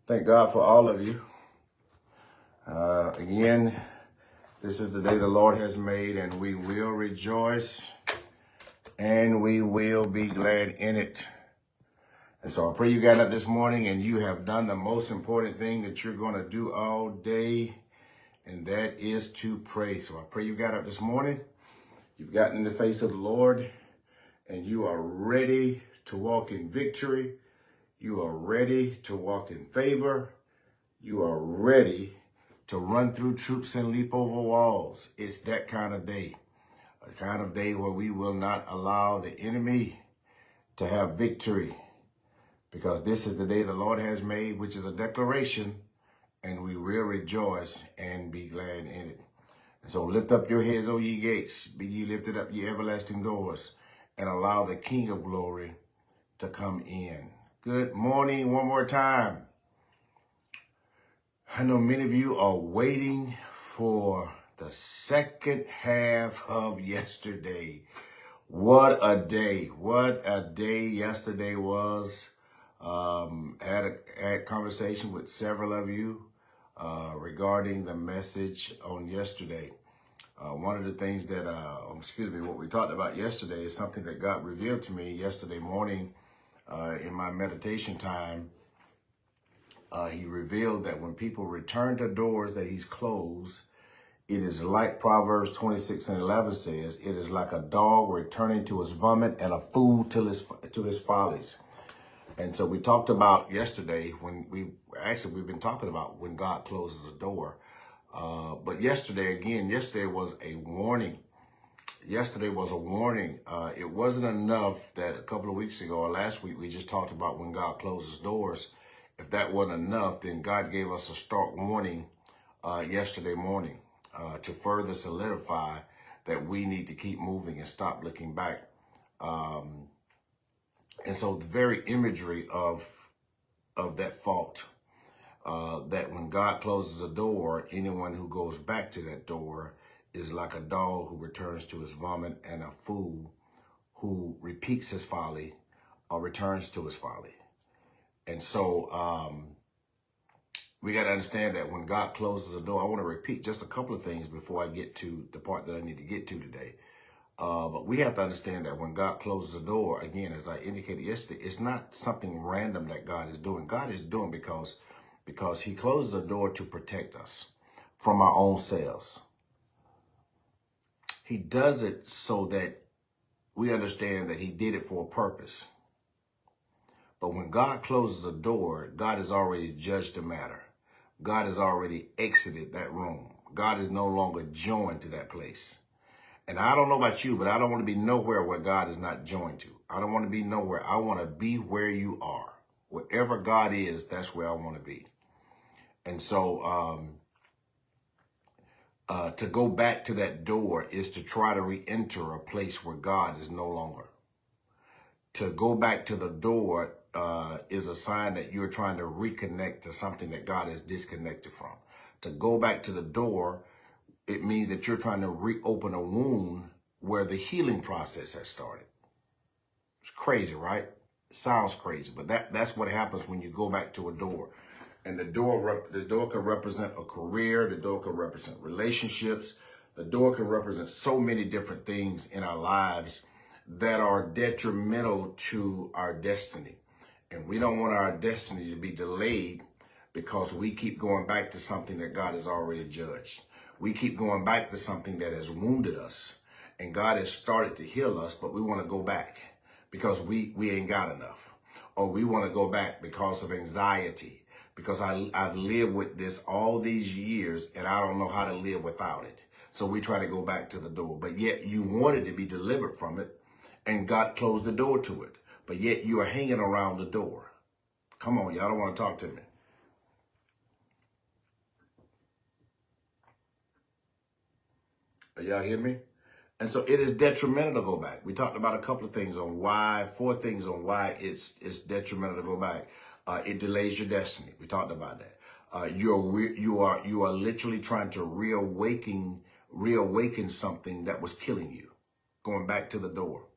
Thank God for all of you. Again, this is the day the Lord has made, and we will rejoice and we will be glad in it. And so I pray you got up this morning and you have done the most important thing that you're going to do all day, and that is to pray. So I pray you got up this morning, you've gotten in the face of the Lord, and you are ready to walk in victory. You are ready to walk in favor. You are ready to run through troops and leap over walls. It's that kind of day, a kind of day where we will not allow the enemy to have victory, because this is the day the Lord has made, which is a declaration, and we will rejoice and be glad in it. And so lift up your heads, O ye gates, be ye lifted up, ye everlasting doors, and allow the King of glory to come in. Good morning one more time. I know many of you are waiting for the second half of yesterday. What a day. What a day yesterday was. Had a conversation with several of you regarding the message on yesterday. One of the things that, what we talked about yesterday is something that God revealed to me yesterday morning in my meditation time. He revealed that when people return to doors that he's closed, it is like Proverbs 26:11 says, it is like a dog returning to his vomit and a fool to his follies. And so we talked about yesterday we've been talking about when God closes a door. But yesterday was a warning. Yesterday was a warning. It wasn't enough that a couple of weeks ago or last week we just talked about when God closes doors. If that wasn't enough, then God gave us a stark warning yesterday morning to further solidify that we need to keep moving and stop looking back. And so the very imagery of that fault, that when God closes a door, anyone who goes back to that door is like a dog who returns to his vomit, and a fool who repeats his folly or returns to his folly. And so we got to understand that when God closes a door, I want to repeat just a couple of things before I get to the part that I need to get to today. But we have to understand that when God closes a door, again, as I indicated yesterday, it's not something random that God is doing. God is doing because he closes a door to protect us from our own selves. He does it so that we understand that he did it for a purpose. But when God closes a door, God has already judged the matter. God has already exited that room. God is no longer joined to that place. And I don't know about you, but I don't want to be nowhere where God is not joined to. I don't want to be nowhere. I want to be where you are. Wherever God is, that's where I want to be. And so to go back to that door is to try to re-enter a place where God is no longer. To go back to the door is a sign that you're trying to reconnect to something that God is disconnected from. To go back to the door, it means that you're trying to reopen a wound where the healing process has started. It's crazy, right? It sounds crazy, but that's what happens when you go back to a door. And the door can represent a career. The door can represent relationships. The door can represent so many different things in our lives that are detrimental to our destiny. And we don't want our destiny to be delayed because we keep going back to something that God has already judged. We keep going back to something that has wounded us, and God has started to heal us, but we want to go back because we ain't got enough. Or we want to go back because of anxiety, because I've lived with this all these years and I don't know how to live without it. So we try to go back to the door, but yet you wanted to be delivered from it and God closed the door to it. But yet you are hanging around the door. Come on, y'all don't want to talk to me. Y'all hear me? And so it is detrimental to go back. We talked about a couple of things on why, 4 things on why it's detrimental to go back. It delays your destiny. We talked about that. You are literally trying to reawaken something that was killing you, going back to the door.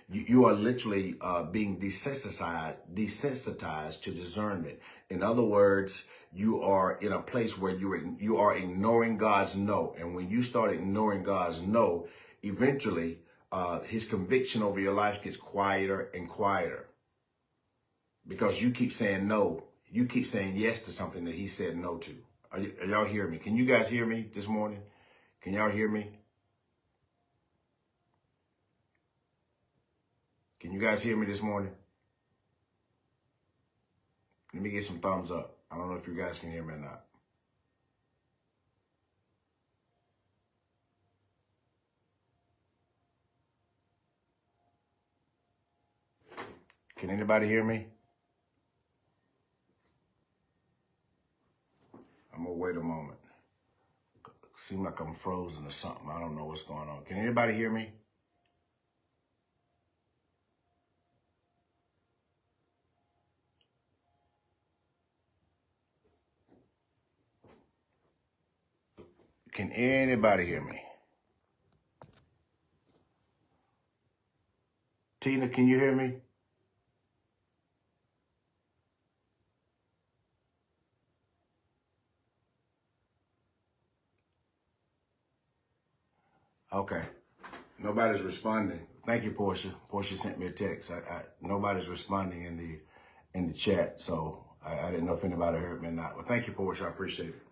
You are literally being desensitized to discernment. In other words, you are in a place where you are ignoring God's no. And when you start ignoring God's no, eventually his conviction over your life gets quieter and quieter, because you keep saying no. You keep saying yes to something that he said no to. Are y'all hearing me? Can you guys hear me this morning? Can y'all hear me? Can you guys hear me this morning? Let me get some thumbs up. I don't know if you guys can hear me or not. Can anybody hear me? I'm gonna wait a moment. Seems like I'm frozen or something. I don't know what's going on. Can anybody hear me? Can anybody hear me? Tina, can you hear me? Okay. Nobody's responding. Thank you, Portia. Portia sent me a text. Nobody's responding in the chat, so I didn't know if anybody heard me or not. Well, thank you, Portia. I appreciate it.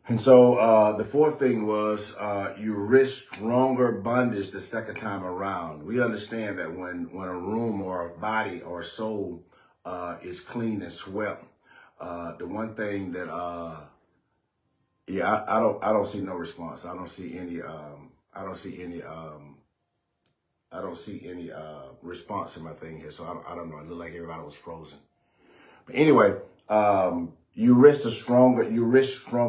And so the fourth thing was you risk stronger bondage the second time around. We understand that when a room or a body or a soul is clean and swept, the one thing that I don't see no response. I don't see any response in my thing here. So I don't know. It looked like everybody was frozen. But anyway, you risk stronger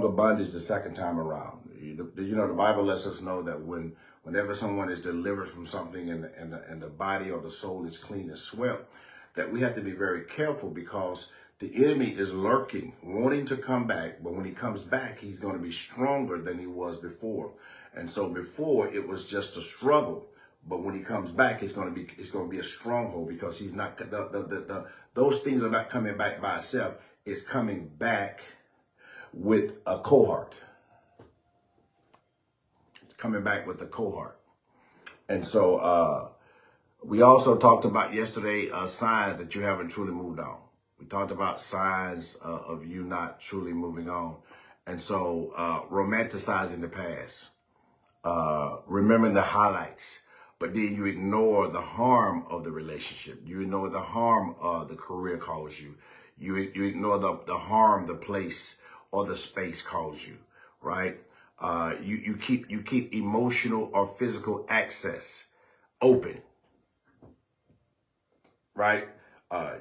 bondage the second time around. The Bible lets us know that whenever someone is delivered from something and the body or the soul is clean and swept, that we have to be very careful, because the enemy is lurking, wanting to come back. But when he comes back, he's going to be stronger than he was before. And so before, it was just a struggle. But when he comes back, it's going to be a stronghold, because he's not those things are not coming back by itself. It's coming back with a cohort. It's coming back with a cohort. And so we also talked about yesterday signs that you haven't truly moved on. We talked about signs of you not truly moving on. And so romanticizing the past, remembering the highlights, but then you ignore the harm of the relationship. You ignore the harm the career caused you. You ignore the harm the place or the space caused you, right? You keep emotional or physical access open, right?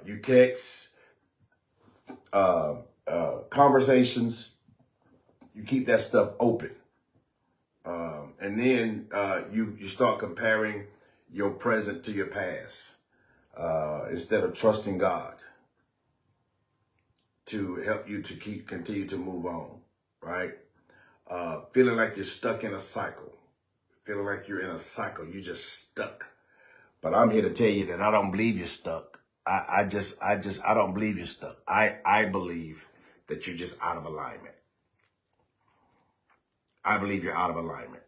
You text, conversations, you keep that stuff open. And then you start comparing your present to your past instead of trusting God to help you to continue to move on, right? Feeling like you're stuck in a cycle, feeling like you're in a cycle, you're just stuck. But I'm here to tell you that I don't believe you're stuck. I don't believe you're stuck. I believe that you're just out of alignment. I believe you're out of alignment,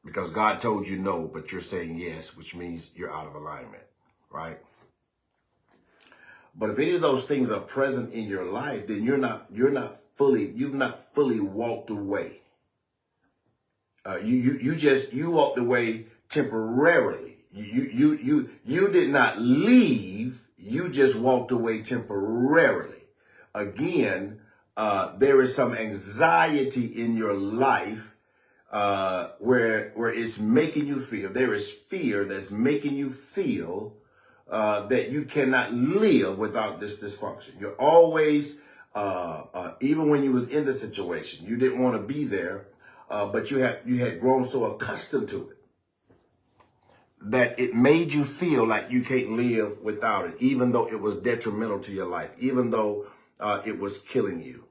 because God told you no, but you're saying yes, which means you're out of alignment, right? But if any of those things are present in your life, then you've not fully walked away. You walked away temporarily. You did not leave. You just walked away temporarily. Again, there is some anxiety in your life where it's making you feel, there is fear that's making you feel that you cannot live without this dysfunction. You're always, even when you was in the situation, you didn't want to be there, but you had grown so accustomed to it that it made you feel like you can't live without it, even though it was detrimental to your life, even though it was killing you.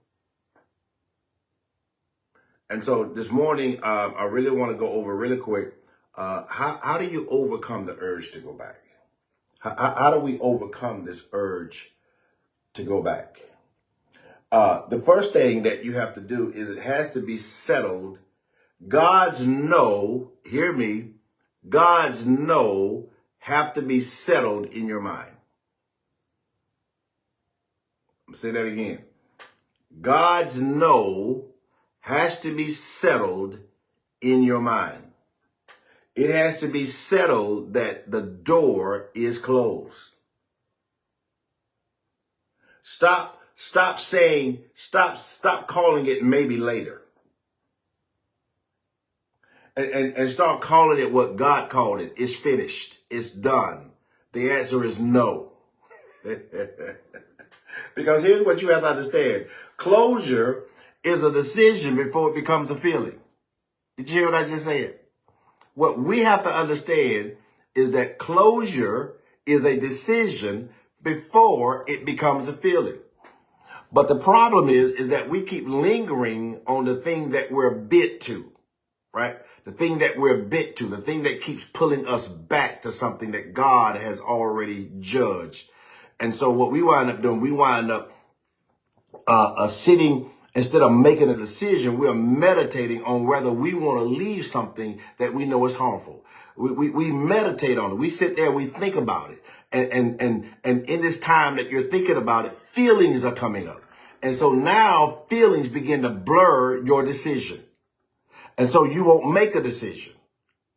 And so this morning, I really want to go over really quick How do you overcome the urge to go back? How do we overcome this urge to go back? The first thing that you have to do is it has to be settled. God's no, hear me, God's no have to be settled in your mind. I'll say that again. God's no has to be settled in your mind. It has to be settled that the door is closed. Stop calling it maybe later. And start calling it what God called it. It's finished. It's done. The answer is no. Because here's what you have to understand. Closure is a decision before it becomes a feeling. Did you hear what I just said? What we have to understand is that closure is a decision before it becomes a feeling. But the problem is that we keep lingering on the thing that we're bit to, right? The thing that we're bit to, the thing that keeps pulling us back to something that God has already judged. And so what we wind up doing, we wind up sitting, instead of making a decision, we're meditating on whether we want to leave something that we know is harmful. We meditate on it. We sit there, we think about it. And in this time that you're thinking about it, feelings are coming up. And so now feelings begin to blur your decision. And so you won't make a decision.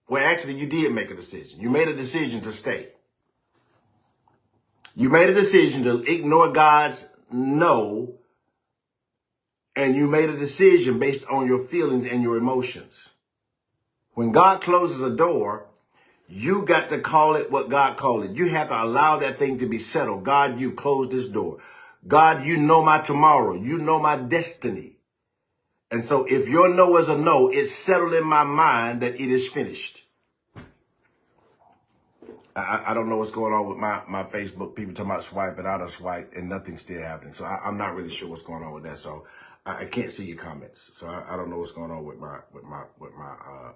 Well, actually, you did make a decision. You made a decision to stay. You made a decision to ignore God's no. And you made a decision based on your feelings and your emotions. When God closes a door, you got to call it what God called it. You have to allow that thing to be settled. God, you closed this door. God, you know my tomorrow. You know my destiny. And so if your no is a no, it's settled in my mind that it is finished. I don't know what's going on with my Facebook. People talking about swiping out of swipe and nothing's still happening. So I'm not really sure what's going on with that. So I can't see your comments. So I don't know what's going on with my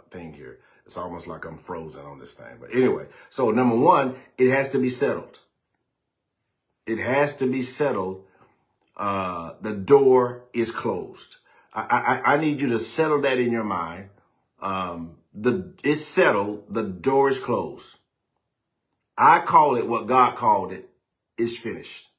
thing here. It's almost like I'm frozen on this thing. But anyway, so number one, it has to be settled. It has to be settled. The door is closed. I need you to settle that in your mind. It's settled. The door is closed. I call it what God called it. It's finished.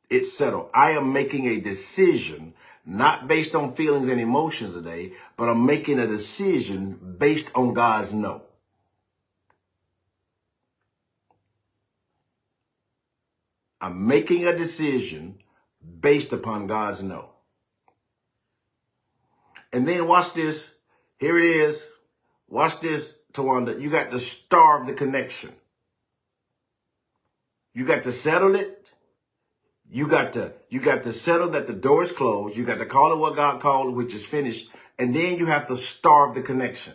It's settled. I am making a decision, not based on feelings and emotions today, but I'm making a decision based on God's no. I'm making a decision based upon God's no. And then watch this. Here it is. Watch this, Tawanda. You got to starve the connection. You got to settle it. You got to settle that the door is closed. You got to call it what God called it, which is finished. And then you have to starve the connection.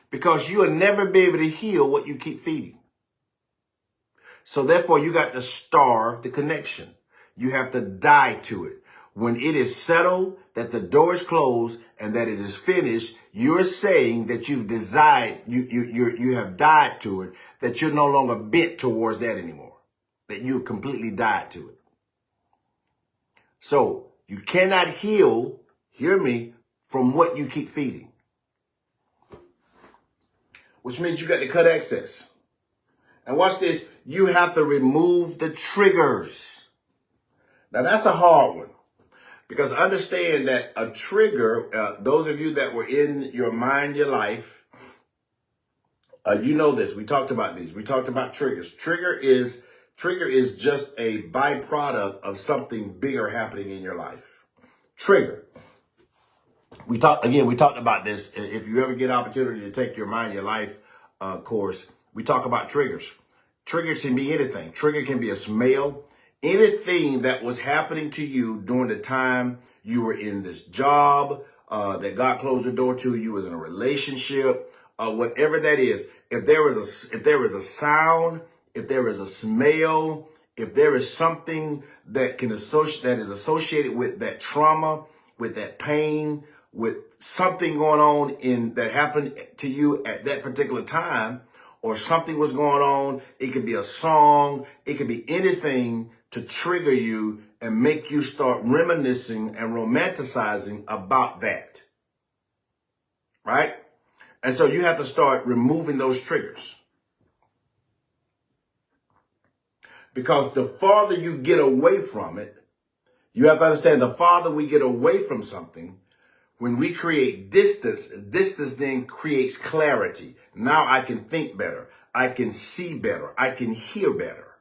Because you will never be able to heal what you keep feeding. So therefore, you got to starve the connection. You have to die to it. When it is settled that the door is closed and that it is finished, you're saying that you have died to it, that you're no longer bent towards that anymore, that you completely died to it. So you cannot heal, hear me, from what you keep feeding, which means you got to cut excess. And watch this. You have to remove the triggers. Now that's a hard one. Because understand that a trigger, those of you that were in your mind, your life, you know this. We talked about these. We talked about triggers. Trigger is just a byproduct of something bigger happening in your life. Trigger. We talked about this. If you ever get an opportunity to take your mind, your life course, we talk about triggers. Triggers can be anything. Trigger can be a smell. Anything that was happening to you during the time you were in this job, that God closed the door to, you was in a relationship, whatever that is. If there is a sound, if there is a smell, if there is something that is associated with that trauma, with that pain, with something going on in that happened to you at that particular time, or something was going on. It could be a song. It could be anything to trigger you and make you start reminiscing and romanticizing about that. Right? And so you have to start removing those triggers. Because the farther you get away from it, you have to understand, the farther we get away from something, when we create distance, distance then creates clarity. Now I can think better. I can see better. I can hear better.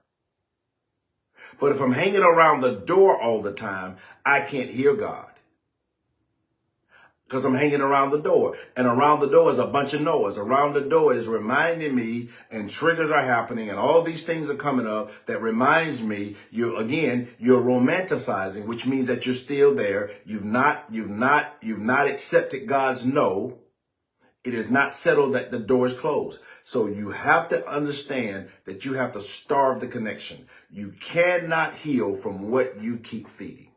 But if I'm hanging around the door all the time, I can't hear God. Because I'm hanging around the door. And around the door is a bunch of noise. Around the door is reminding me, and triggers are happening, and all these things are coming up that reminds me, you're romanticizing, which means that you're still there. You've not accepted God's no. It is not settled that the door is closed. So you have to understand that you have to starve the connection. You cannot heal from what you keep feeding.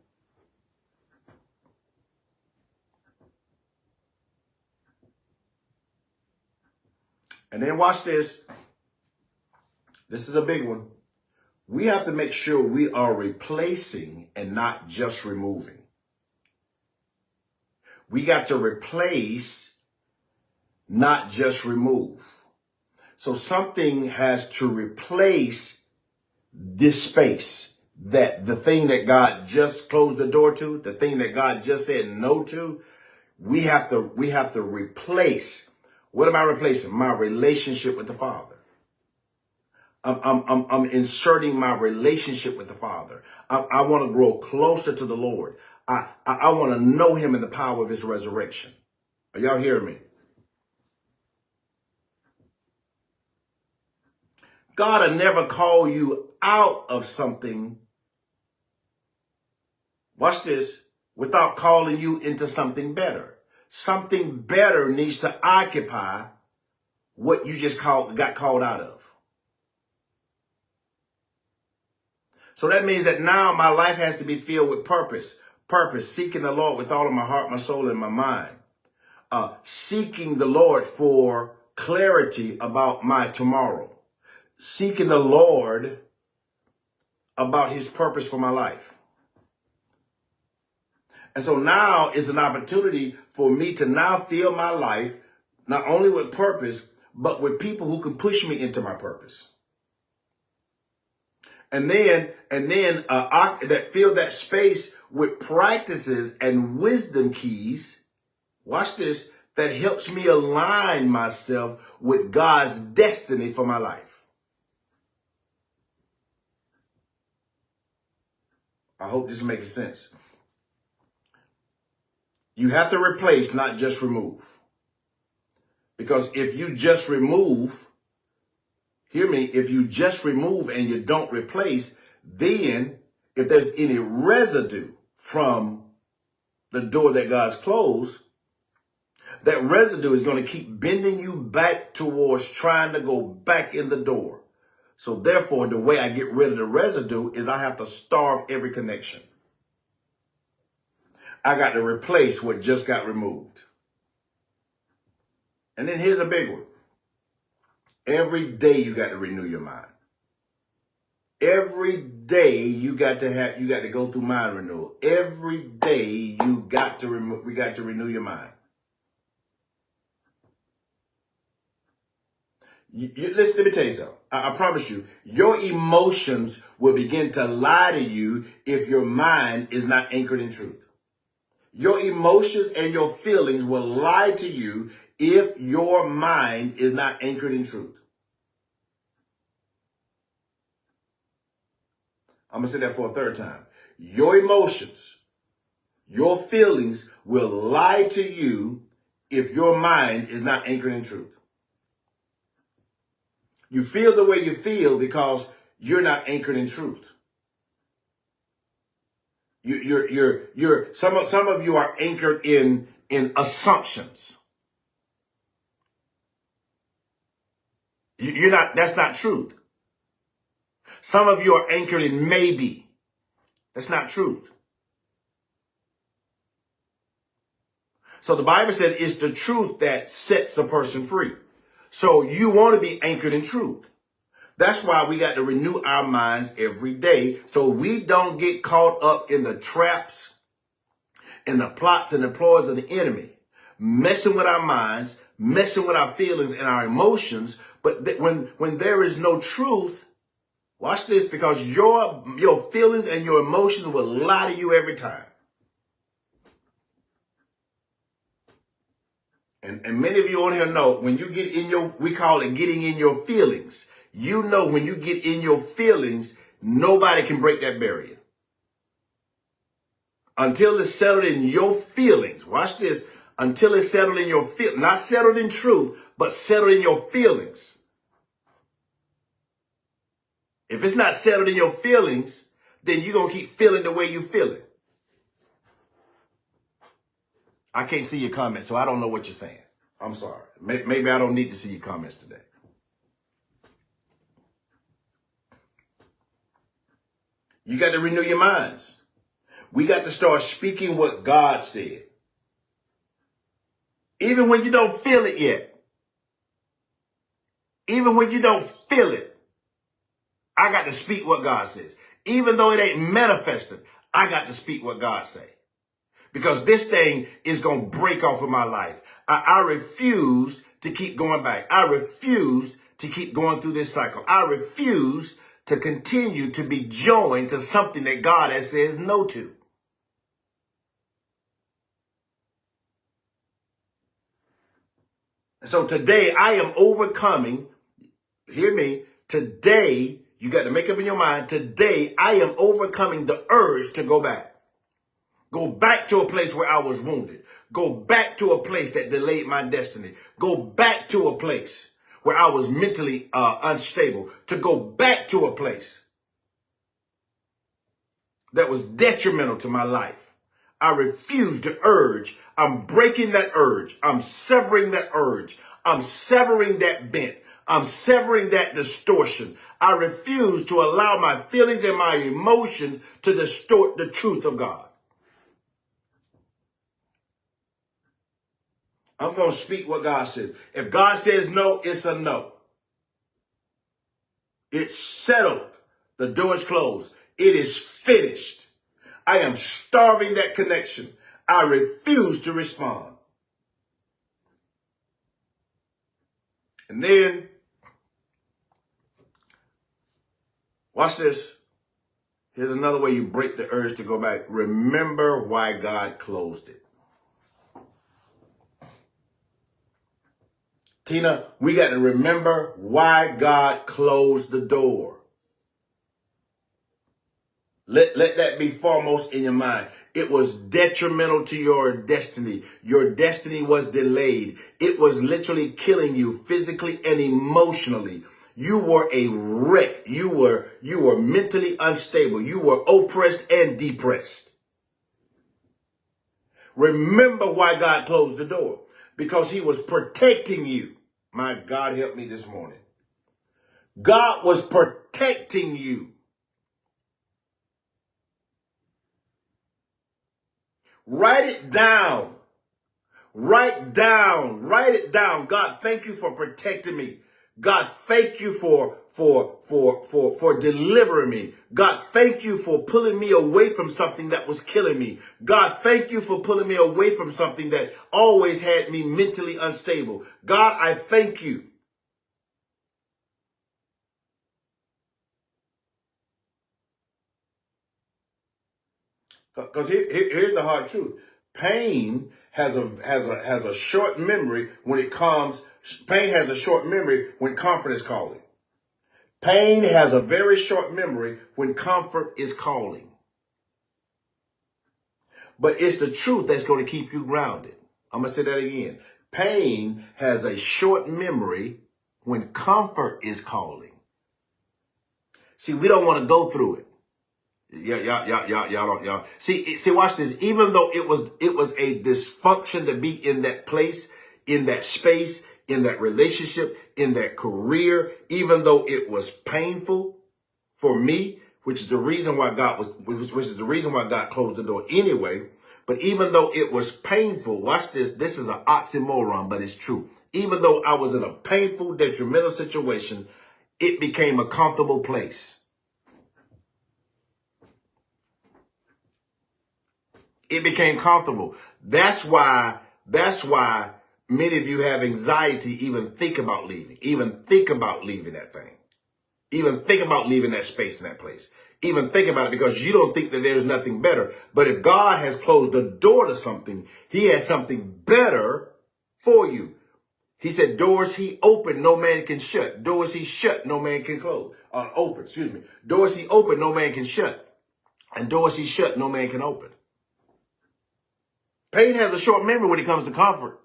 And then watch this. This is a big one. We have to make sure we are replacing and not just removing. We got to replace, not just remove. So something has to replace this space, that the thing that God just closed the door to, the thing that God just said no to, we have to replace. What am I replacing? My relationship with the Father. I'm inserting my relationship with the Father. I want to grow closer to the Lord. I want to know him in the power of his resurrection. Are y'all hearing me? God will never call you out of something, watch this, without calling you into something better. Something better needs to occupy what you just got called out of. So that means that now my life has to be filled with purpose. Purpose, seeking the Lord with all of my heart, my soul, and my mind. Seeking the Lord for clarity about my tomorrow. Seeking the Lord about his purpose for my life. And so now is an opportunity for me to now fill my life not only with purpose, but with people who can push me into my purpose. And then that fill that space with practices and wisdom keys. Watch this. That helps me align myself with God's destiny for my life. I hope this is making sense. You have to replace, not just remove. Because if you just remove, hear me, if you just remove and you don't replace, then if there's any residue from the door that God's closed, that residue is going to keep bending you back towards trying to go back in the door. So therefore, the way I get rid of the residue is I have to starve every connection. I got to replace what just got removed. And then here's a big one. Every day you got to renew your mind. Every day you got to go through mind renewal. Every day we got to renew your mind. Listen, let me tell you something. I promise you, your emotions will begin to lie to you if your mind is not anchored in truth. Your emotions and your feelings will lie to you if your mind is not anchored in truth. I'm going to say that for a third time. Your emotions, your feelings will lie to you if your mind is not anchored in truth. You feel the way you feel because you're not anchored in truth. Some of you are anchored in assumptions. You're not, that's not truth. Some of you are anchored in maybe. That's not truth. So the Bible said it's the truth that sets a person free. So you want to be anchored in truth. That's why we got to renew our minds every day so we don't get caught up in the traps and the plots and the ploys of the enemy, messing with our minds, messing with our feelings and our emotions. But when there is no truth, watch this, because your feelings and your emotions will lie to you every time. And many of you on here know when you get in your, we call it getting in your feelings. You know, when you get in your feelings, nobody can break that barrier. Until it's settled in your feelings. Watch this. Until it's settled in your feelings. Not settled in truth, but settled in your feelings. If it's not settled in your feelings, then you're going to keep feeling the way you feel it. I can't see your comments, so I don't know what you're saying. I'm sorry. Maybe I don't need to see your comments today. You got to renew your minds. We got to start speaking what God said. Even when you don't feel it yet. Even when you don't feel it. I got to speak what God says. Even though it ain't manifested, I got to speak what God says. Because this thing is going to break off of my life. I refuse to keep going back. I refuse to keep going through this cycle. I refuse to continue to be joined to something that God has says no to. So today I am overcoming, hear me, today you got to make up in your mind, today I am overcoming the urge to go back. Go back to a place where I was wounded. Go back to a place that delayed my destiny. Go back to a place where I was mentally unstable. To go back to a place that was detrimental to my life. I refuse the urge. I'm breaking that urge. I'm severing that urge. I'm severing that bent. I'm severing that distortion. I refuse to allow my feelings and my emotions to distort the truth of God. I'm going to speak what God says. If God says no, it's a no. It's settled. The door is closed. It is finished. I am starving that connection. I refuse to respond. And then, watch this. Here's another way you break the urge to go back. Remember why God closed it. Tina, we got to remember why God closed the door. Let that be foremost in your mind. It was detrimental to your destiny. Your destiny was delayed. It was literally killing you physically and emotionally. You were a wreck. You were mentally unstable. You were oppressed and depressed. Remember why God closed the door. Because he was protecting you. My God, help me this morning. God was protecting you. Write it down. Write it down. God, thank you for protecting me. God, thank you for delivering me. God, thank you for pulling me away from something that was killing me. God, thank you for pulling me away from something that always had me mentally unstable. God, I thank you. Because here's the hard truth. Pain has a short memory when it comes. Pain has a short memory when comfort is calling. Pain has a very short memory when comfort is calling. But it's the truth that's going to keep you grounded. I'm going to say that again. Pain has a short memory when comfort is calling. See, we don't want to go through it. Y'all. See, watch this. Even though it was a dysfunction to be in that place, in that space, in that relationship, in that career, even though it was painful for me, which is the reason why God closed the door anyway. But even though it was painful, watch this. This is an oxymoron, but it's true. Even though I was in a painful, detrimental situation, it became a comfortable place. It became comfortable. That's why many of you have anxiety, even think about leaving, that thing, even think about leaving that space and that place, even think about it, because you don't think that there's nothing better. But if God has closed the door to something, he has something better for you. He said, doors he opened, no man can shut. Doors he shut, no man can close. Open, excuse me. Doors he opened, no man can shut. And doors he shut, no man can open. Pain has a short memory when it comes to comfort.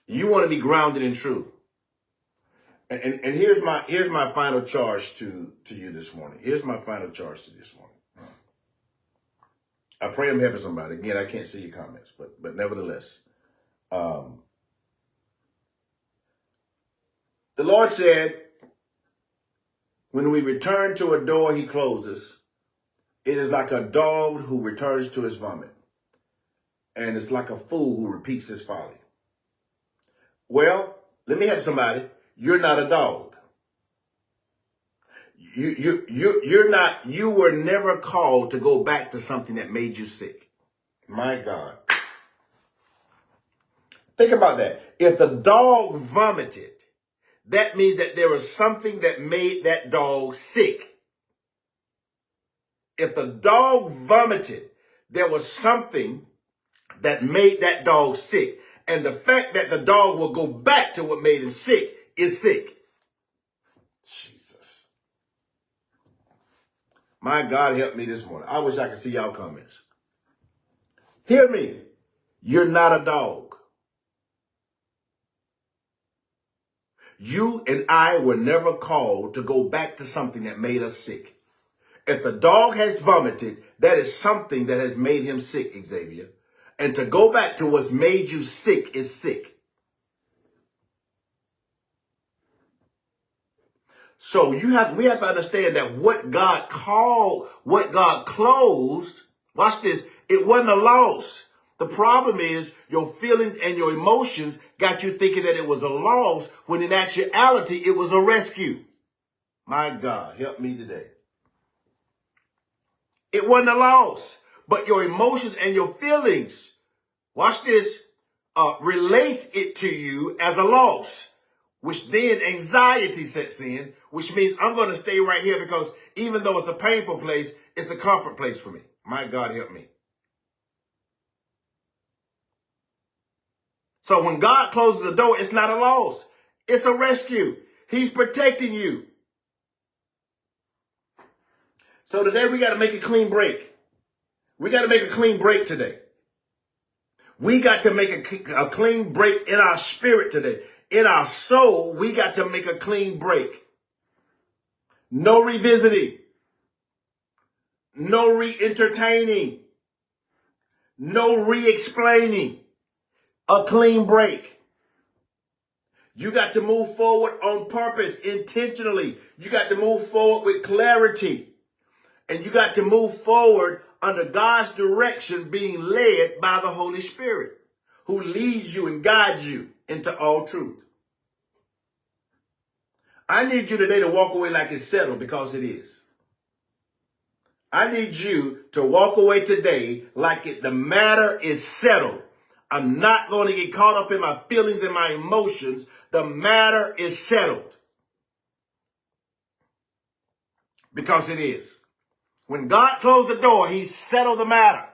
You want to be grounded in truth. And here's my final charge to you this morning. Here's my final charge to you this morning. I pray I'm helping somebody. Again, I can't see your comments, but nevertheless, the Lord said, when we return to a door he closes, it is like a dog who returns to his vomit, and it's like a fool who repeats his folly. Well, let me help somebody. You're not a dog. You're not. You were never called to go back to something that made you sick. My God. Think about that. If the dog vomited, that means that there was something that made that dog sick. If the dog vomited, there was something that made that dog sick. And the fact that the dog will go back to what made him sick is sick. Jesus. My God, help me this morning. I wish I could see y'all comments. Hear me. You're not a dog. You and I were never called to go back to something that made us sick. If the dog has vomited, that is something that has made him sick, Xavier. And to go back to what's made you sick is sick. So we have to understand that what God closed, watch this, it wasn't a loss. The problem is your feelings and your emotions got you thinking that it was a loss, when in actuality it was a rescue. My God, help me today. It wasn't a loss, but your emotions and your feelings, watch this, relates it to you as a loss, which then anxiety sets in, which means I'm going to stay right here because even though it's a painful place, it's a comfort place for me. My God, help me. So when God closes a door, it's not a loss. It's a rescue. He's protecting you. So today we got to make a clean break. We got to make a clean break today. We got to make a clean break in our spirit today. In our soul, we got to make a clean break. No revisiting. No re-entertaining. No re-explaining. A clean break. You got to move forward on purpose, intentionally. You got to move forward with clarity. And you got to move forward under God's direction, being led by the Holy Spirit, who leads you and guides you into all truth. I need you today to walk away like it's settled, because it is. I need you to walk away today like the matter is settled. I'm not going to get caught up in my feelings and my emotions. The matter is settled. Because it is. When God closed the door, he settled the matter.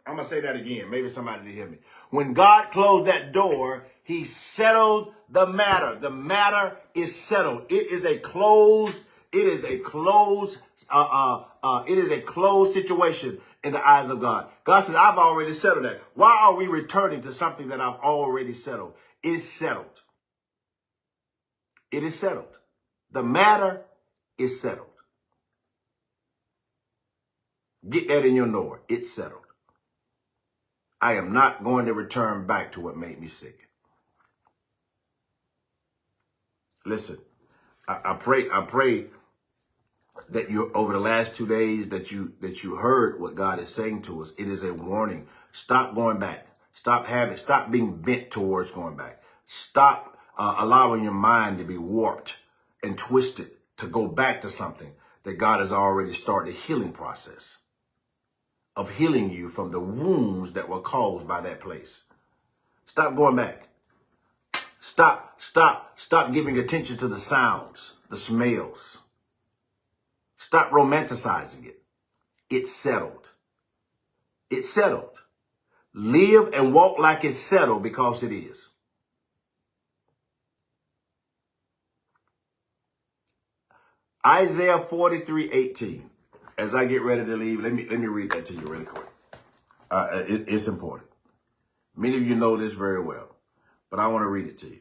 I'm going to say that again. Maybe somebody didn't hear me. When God closed that door, he settled the matter. The matter is settled. It is a closed situation in the eyes of God. God says, I've already settled that. Why are we returning to something that I've already settled? It's settled. It is settled. The matter is settled. Get that in your knower. It's settled. I am not going to return back to what made me sick. Listen, I pray that you over the last 2 days that you heard what God is saying to us. It is a warning. Stop going back. Stop being bent towards going back. Stop allowing your mind to be warped and twisted to go back to something that God has already started a healing process of healing you from the wounds that were caused by that place. Stop going back. Stop giving attention to the sounds, the smells. Stop romanticizing it. It's settled. It's settled. Live and walk like it's settled because it is. Isaiah 43:18. As I get ready to leave, let me read that to you really quick. It's important. Many of you know this very well, but I want to read it to you.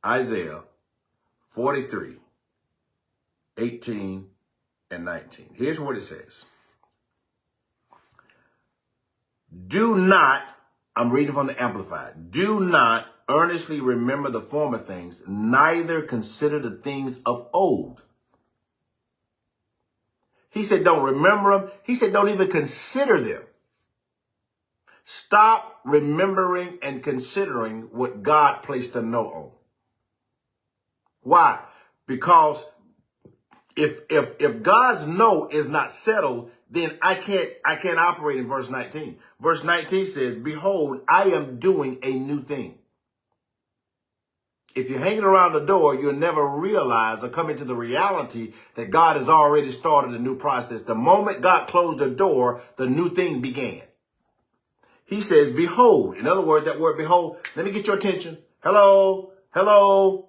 Isaiah 43:18 and 19. Here's what it says. Do not, I'm reading from the Amplified, do not earnestly remember the former things, neither consider the things of old. He said, don't remember them. He said, don't even consider them. Stop remembering and considering what God placed a note on. Why? Because if God's no is not settled, then I can't operate in verse 19. Verse 19 says, behold, I am doing a new thing. If you're hanging around the door, you'll never realize or come into the reality that God has already started a new process. The moment God closed the door, the new thing began. He says, behold. In other words, that word behold, let me get your attention. Hello, hello,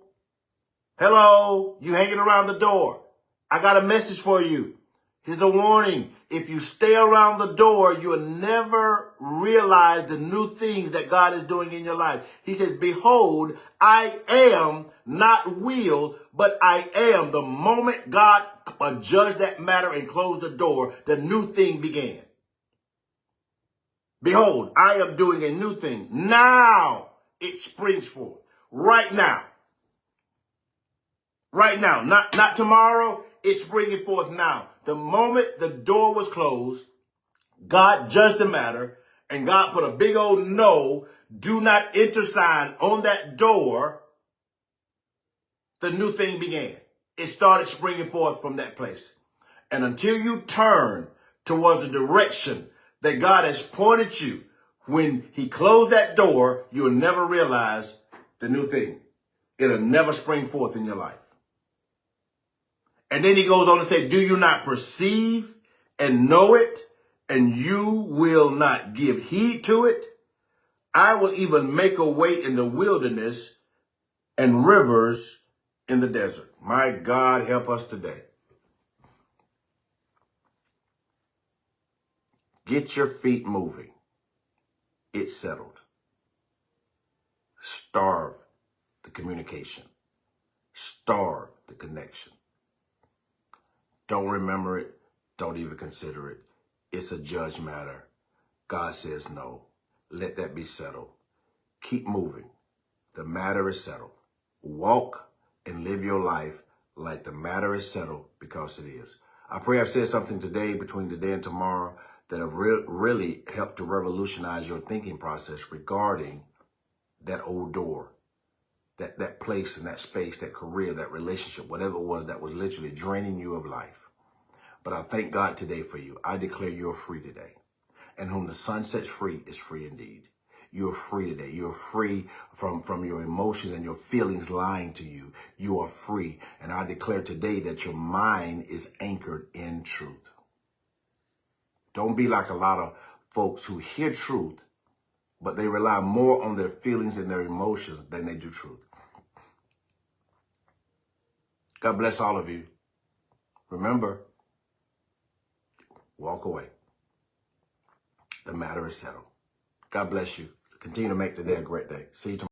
hello. You hanging around the door. I got a message for you. Here's a warning. If you stay around the door, you'll never realize the new things that God is doing in your life. He says, behold, I am, not will, but I am. The moment God judged that matter and closed the door, the new thing began. Behold, I am doing a new thing. Now it springs forth. Right now. Right now. Not tomorrow. It's springing forth now. The moment the door was closed, God judged the matter, and God put a big old no, do not enter sign on that door. The new thing began. It started springing forth from that place. And until you turn towards the direction that God has pointed you, when he closed that door, you'll never realize the new thing. It'll never spring forth in your life. And then he goes on to say, do you not perceive and know it, and you will not give heed to it? I will even make a way in the wilderness and rivers in the desert. My God, help us today. Get your feet moving. It's settled. Starve the communication. Starve the connection. Don't remember it. Don't even consider it. It's a judged matter. God says no. Let that be settled. Keep moving. The matter is settled. Walk and live your life like the matter is settled, because it is. I pray I've said something today, between today and tomorrow, that have really helped to revolutionize your thinking process regarding that old door, that place and that space, that career, that relationship, whatever it was that was literally draining you of life. But I thank God today for you. I declare you're free today. And whom the Son sets free is free indeed. You're free today. You're free from your emotions and your feelings lying to you. You are free. And I declare today that your mind is anchored in truth. Don't be like a lot of folks who hear truth, but they rely more on their feelings and their emotions than they do truth. God bless all of you. Remember, walk away. The matter is settled. God bless you. Continue to make the day a great day. See you tomorrow.